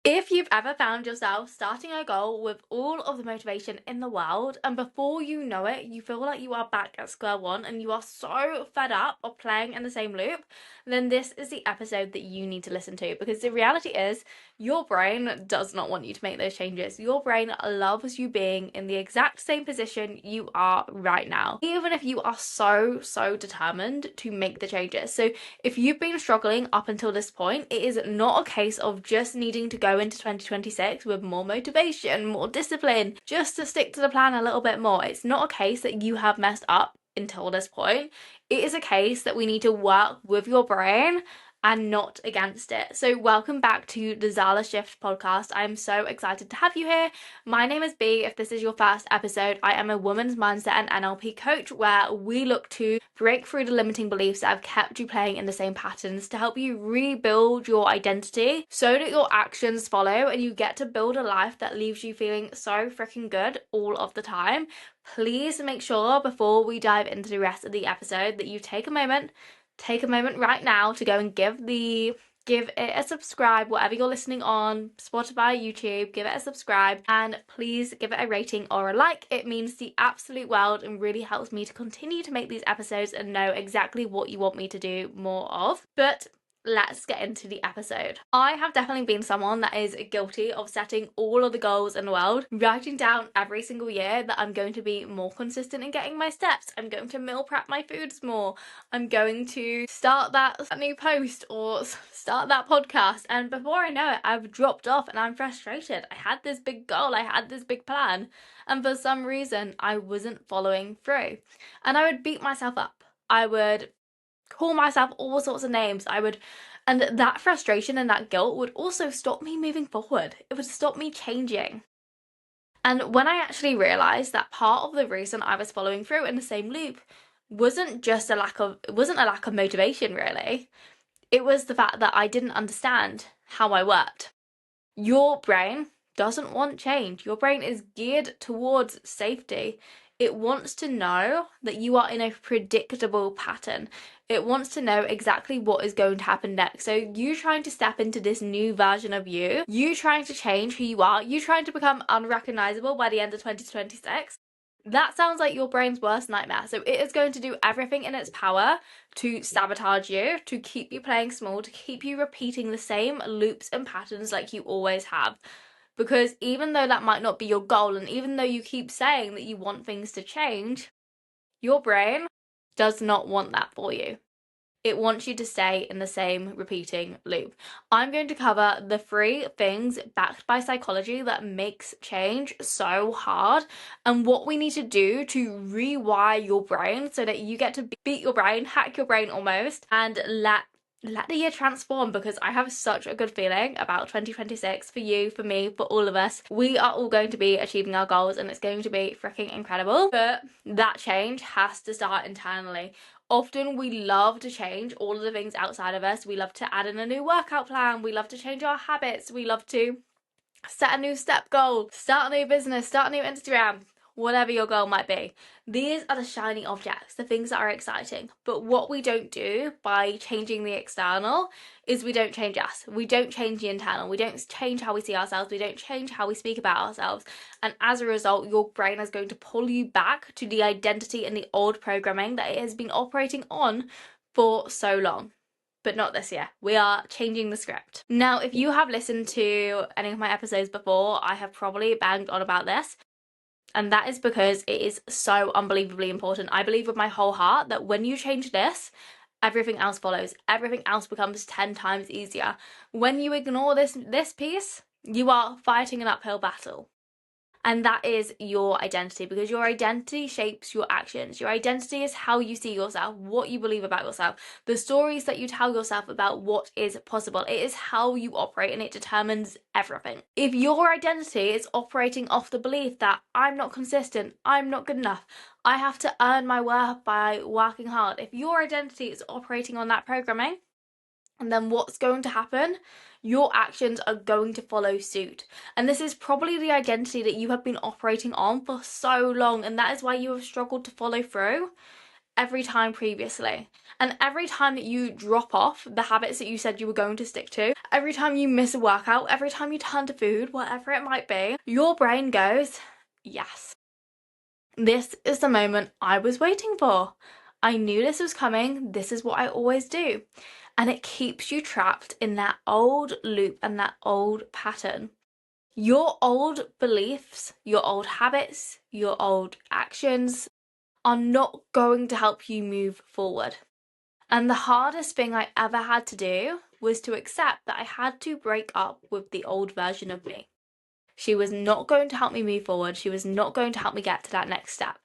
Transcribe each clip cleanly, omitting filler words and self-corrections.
If you've ever found yourself starting a goal with all of the motivation in the world, and before you know it, you feel like you are back at square one and you are so fed up of playing in the same loop, then this is the episode that you need to listen to, because the reality is your brain does not want you to make those changes. Your brain loves you being in the exact same position you are right now, even if you are so determined to make the changes. So if you've been struggling up until this point, it is not a case of just needing to go into 2026 with more motivation, more discipline, just to stick to the plan a little bit more. It's not a case that you have messed up until this point. It is a case that we need to work with your brain and not against it. So welcome back to the Zala Shift podcast. I'm so excited to have you here. My name is B. If this is your first episode, I am a women's mindset and NLP coach where we look to break through the limiting beliefs that have kept you playing in the same patterns to help you rebuild your identity so that your actions follow and you get to build a life that leaves you feeling so freaking good all of the time. Please make sure before we dive into the rest of the episode that you take a moment right now to go and give it a subscribe, whatever you're listening on, Spotify, YouTube, give it a subscribe, and please give it a rating or a like. It means the absolute world and really helps me to continue to make these episodes and know exactly what you want me to do more of. But let's get into the episode. I have definitely been someone that is guilty of setting all of the goals in the world, writing down every single year that I'm going to be more consistent in getting my steps, I'm going to meal prep my foods more, I'm going to start that new post or start that podcast, and before I know it, I've dropped off and I'm frustrated. I had this big goal, I had this big plan, and for some reason I wasn't following through. And I would beat myself up. I would call myself all sorts of names. And that frustration and that guilt would also stop me moving forward. It would stop me changing. And when I actually realized that part of the reason I was following through in the same loop wasn't a lack of motivation, really. It was the fact that I didn't understand how I worked. Your brain doesn't want change. Your brain is geared towards safety. It wants to know that you are in a predictable pattern. It wants to know exactly what is going to happen next. So you trying to step into this new version of you trying to change who you are, you trying to become unrecognizable by the end of 2026, that sounds like your brain's worst nightmare. So it is going to do everything in its power to sabotage you, to keep you playing small, to keep you repeating the same loops and patterns like you always have. Because even though that might not be your goal, and even though you keep saying that you want things to change, your brain does not want that for you. It wants you to stay in the same repeating loop. I'm going to cover the 3 things backed by psychology that makes change so hard, and what we need to do to rewire your brain so that you get to beat your brain, hack your brain almost, and let the year transform, because I have such a good feeling about 2026 for you, for me, for all of us. We are all going to be achieving our goals and it's going to be freaking incredible. But that change has to start internally. Often we love to change all of the things outside of us. We love to add in a new workout plan. We love to change our habits. We love to set a new step goal, start a new business, start a new Instagram, whatever your goal might be. These are the shiny objects, the things that are exciting. But what we don't do by changing the external is we don't change us. We don't change the internal. We don't change how we see ourselves. We don't change how we speak about ourselves. And as a result, your brain is going to pull you back to the identity and the old programming that it has been operating on for so long. But not this year. We are changing the script. Now, if you have listened to any of my episodes before, I have probably banged on about this. And that is because it is so unbelievably important. I believe with my whole heart that when you change this, everything else follows. Everything else becomes 10 times easier. When you ignore this piece, you are fighting an uphill battle. And that is your identity, because your identity shapes your actions. Your identity is how you see yourself, what you believe about yourself, the stories that you tell yourself about what is possible. It is how you operate and it determines everything. If your identity is operating off the belief that I'm not consistent, I'm not good enough, I have to earn my worth by working hard, if your identity is operating on that programming, and then what's going to happen? Your actions are going to follow suit. And this is probably the identity that you have been operating on for so long, and that is why you have struggled to follow through. every time previously. And every time that you drop off the habits that you said you were going to stick to, every time you miss a workout, every time you turn to food, whatever it might be, your brain goes, yes, this is the moment I was waiting for. I knew this was coming. This is what I always do. And it keeps you trapped in that old loop and that old pattern. Your old beliefs, your old habits, your old actions are not going to help you move forward. And the hardest thing I ever had to do was to accept that I had to break up with the old version of me. She was not going to help me move forward. She was not going to help me get to that next step.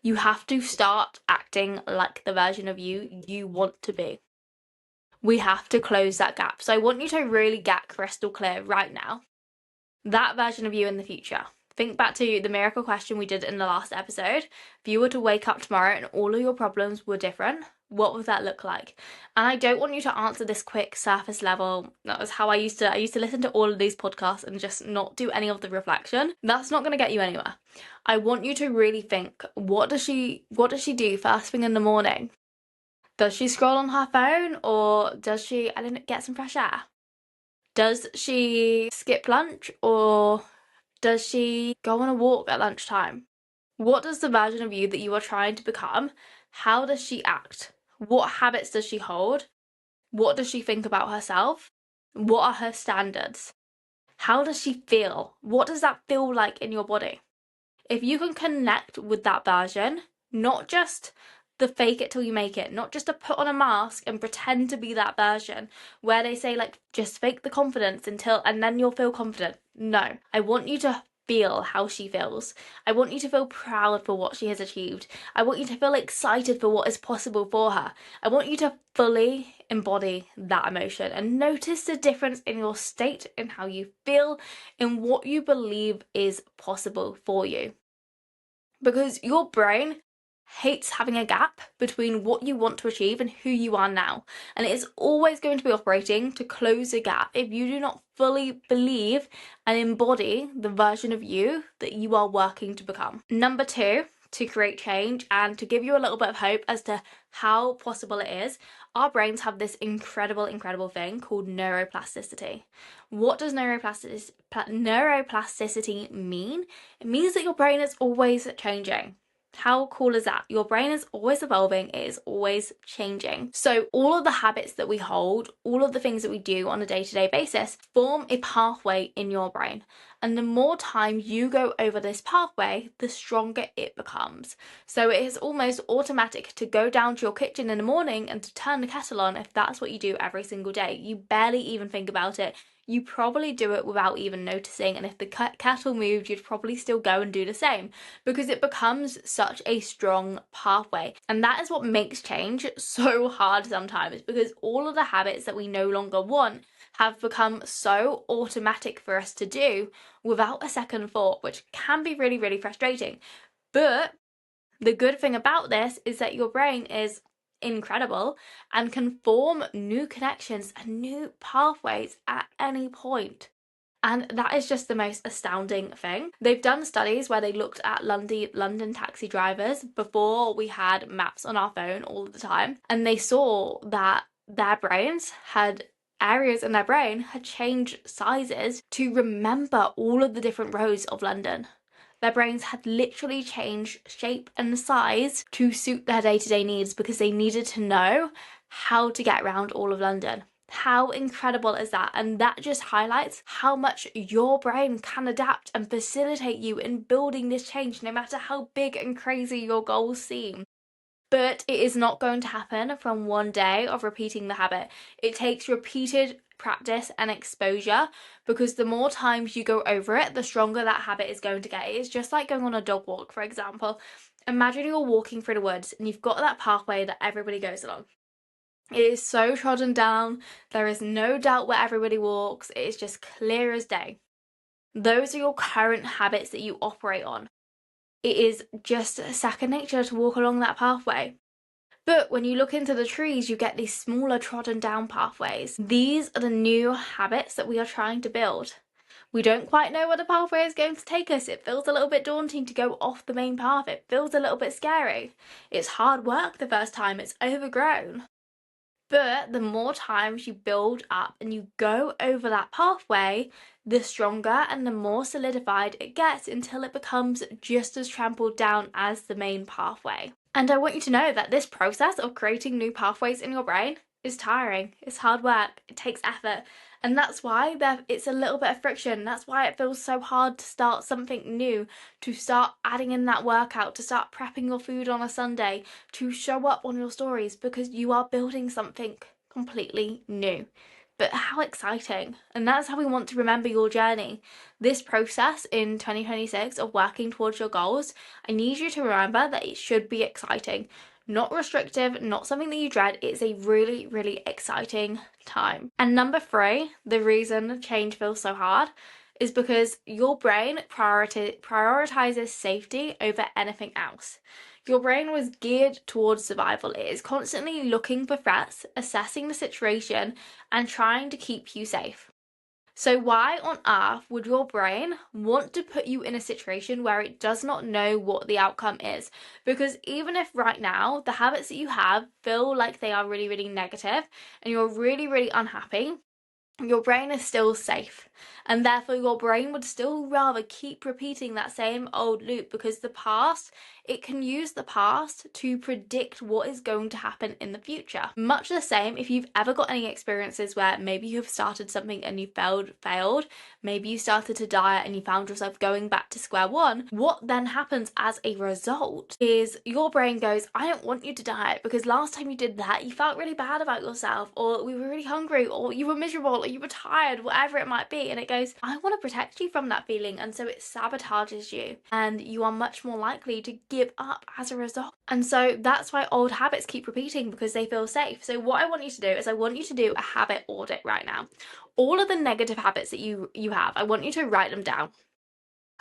You have to start acting like the version of you want to be. We have to close that gap. So I want you to really get crystal clear right now. That version of you in the future. Think back to the miracle question we did in the last episode. If you were to wake up tomorrow and all of your problems were different, what would that look like? And I don't want you to answer this quick surface level. That was how I used to listen to all of these podcasts and just not do any of the reflection. That's not going to get you anywhere. I want you to really think, what does she do first thing in the morning? Does she scroll on her phone, or does she, I don't know, get some fresh air? Does she skip lunch, or does she go on a walk at lunchtime? What does the version of you that you are trying to become, how does she act? What habits does she hold? What does she think about herself? What are her standards? How does she feel? What does that feel like in your body? If you can connect with that version, not just the fake it till you make it, not just to put on a mask and pretend to be that version where they say like just fake the confidence and then you'll feel confident. No, I want you to feel how she feels. I want you to feel proud for what she has achieved. I want you to feel excited for what is possible for her. I want you to fully embody that emotion and notice the difference in your state, in how you feel, in what you believe is possible for you. Because your brain hates having a gap between what you want to achieve and who you are now. And it is always going to be operating to close a gap if you do not fully believe and embody the version of you that you are working to become. Number 2, to create change and to give you a little bit of hope as to how possible it is, our brains have this incredible thing called neuroplasticity. What does neuroplasticity mean? It means that your brain is always changing. How cool is that? Your brain is always evolving, it is always changing. So all of the habits that we hold, all of the things that we do on a day-to-day basis form a pathway in your brain. And the more time you go over this pathway, the stronger it becomes. So it is almost automatic to go down to your kitchen in the morning and to turn the kettle on if that's what you do every single day. You barely even think about it. You probably do it without even noticing, and if the kettle moved, you'd probably still go and do the same because it becomes such a strong pathway. And that is what makes change so hard sometimes, because all of the habits that we no longer want have become so automatic for us to do without a second thought, which can be really frustrating. But the good thing about this is that your brain is incredible and can form new connections and new pathways at any point. And that is just the most astounding thing. They've done studies where they looked at London taxi drivers before we had maps on our phone all the time, and they saw that their brains had areas in their brain had changed sizes to remember all of the different roads of London. Their brains had literally changed shape and size to suit their day-to-day needs because they needed to know how to get around all of London. How incredible is that? And that just highlights how much your brain can adapt and facilitate you in building this change, no matter how big and crazy your goals seem. But it is not going to happen from one day of repeating the habit. It takes repeated practice and exposure, because the more times you go over it, the stronger that habit is going to get. It's just like going on a dog walk, for example. Imagine you're walking through the woods and you've got that pathway that everybody goes along. It is so trodden down, there is no doubt where everybody walks, it is just clear as day. Those are your current habits that you operate on. It is just second nature to walk along that pathway. But when you look into the trees, you get these smaller trodden down pathways. These are the new habits that we are trying to build. We don't quite know where the pathway is going to take us. It feels a little bit daunting to go off the main path. It feels a little bit scary. It's hard work the first time. It's overgrown. But the more times you build up and you go over that pathway, the stronger and the more solidified it gets until it becomes just as trampled down as the main pathway. And I want you to know that this process of creating new pathways in your brain is tiring. It's hard work. It takes effort. And that's why it's a little bit of friction. That's why it feels so hard to start something new, to start adding in that workout, to start prepping your food on a Sunday, to show up on your stories, because you are building something completely new. But how exciting. And that's how we want to remember your journey. This process in 2026 of working towards your goals, I need you to remember that it should be exciting. Not restrictive, not something that you dread. It's a really, really exciting time. And number 3, the reason change feels so hard is because your brain prioritizes safety over anything else. Your brain was geared towards survival. It is constantly looking for threats, assessing the situation, and trying to keep you safe. So why on earth would your brain want to put you in a situation where it does not know what the outcome is? Because even if right now the habits that you have feel like they are really, really negative and you're really, really unhappy, your brain is still safe, and therefore your brain would still rather keep repeating that same old loop, because it can use the past to predict what is going to happen in the future. Much the same if you've ever got any experiences where maybe you've started something and you failed, maybe you started to diet and you found yourself going back to square one. What then happens as a result is your brain goes, I don't want you to diet because last time you did that you felt really bad about yourself, or we were really hungry, or you were miserable, or you were tired, whatever it might be, and it goes, I want to protect you from that feeling, and so it sabotages you and you are much more likely to give up as a result. And so that's why old habits keep repeating, because they feel safe. So what I want you to do is I want you to do a habit audit right now. All of the negative habits that you have, I want you to write them down.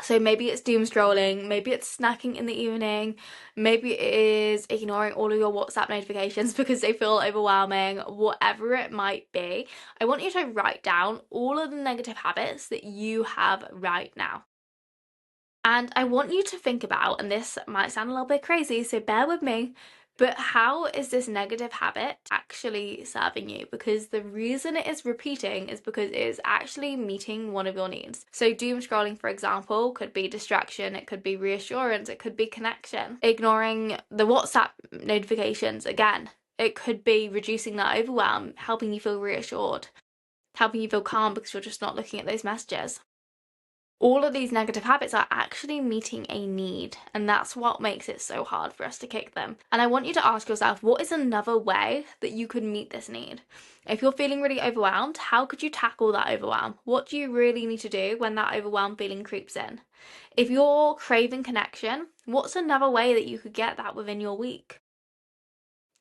So maybe it's doom scrolling, maybe it's snacking in the evening, maybe it is ignoring all of your WhatsApp notifications because they feel overwhelming, whatever it might be. I want you to write down all of the negative habits that you have right now. And I want you to think about, and this might sound a little bit crazy, so bear with me, but how is this negative habit actually serving you? Because the reason it is repeating is because it is actually meeting one of your needs. So doom scrolling, for example, could be distraction, it could be reassurance, it could be connection. Ignoring the WhatsApp notifications, again, it could be reducing that overwhelm, helping you feel reassured, helping you feel calm because you're just not looking at those messages. All of these negative habits are actually meeting a need, and that's what makes it so hard for us to kick them. And I want you to ask yourself, what is another way that you could meet this need? If you're feeling really overwhelmed, how could you tackle that overwhelm? What do you really need to do when that overwhelmed feeling creeps in? If you're craving connection, what's another way that you could get that within your week?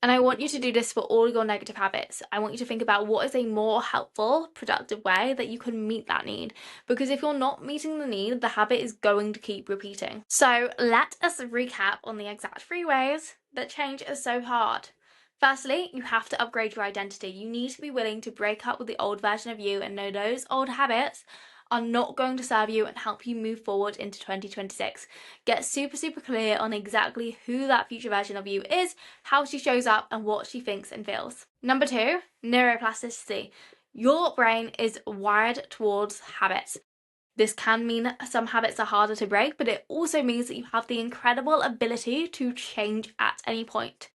And I want you to do this for all your negative habits. I want you to think about what is a more helpful, productive way that you can meet that need. Because if you're not meeting the need, the habit is going to keep repeating. So let us recap on the exact 3 ways that change is so hard. Firstly, you have to upgrade your identity. You need to be willing to break up with the old version of you and know those old habits are not going to serve you and help you move forward into 2026. Get super, super clear on exactly who that future version of you is, how she shows up, and what she thinks and feels. Number 2, neuroplasticity. Your brain is wired towards habits. This can mean some habits are harder to break, but it also means that you have the incredible ability to change at any point.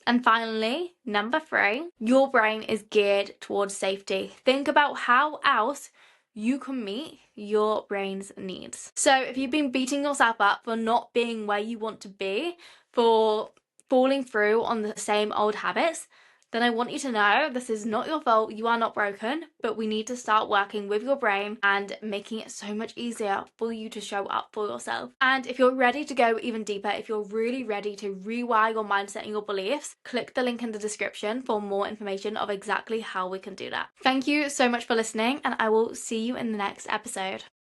And finally, number 3, your brain is geared towards safety. Think about how else you can meet your brain's needs. So if you've been beating yourself up for not being where you want to be, for falling through on the same old habits, then I want you to know this is not your fault. You are not broken, but we need to start working with your brain and making it so much easier for you to show up for yourself. And if you're ready to go even deeper, if you're really ready to rewire your mindset and your beliefs, click the link in the description for more information of exactly how we can do that. Thank you so much for listening, and I will see you in the next episode.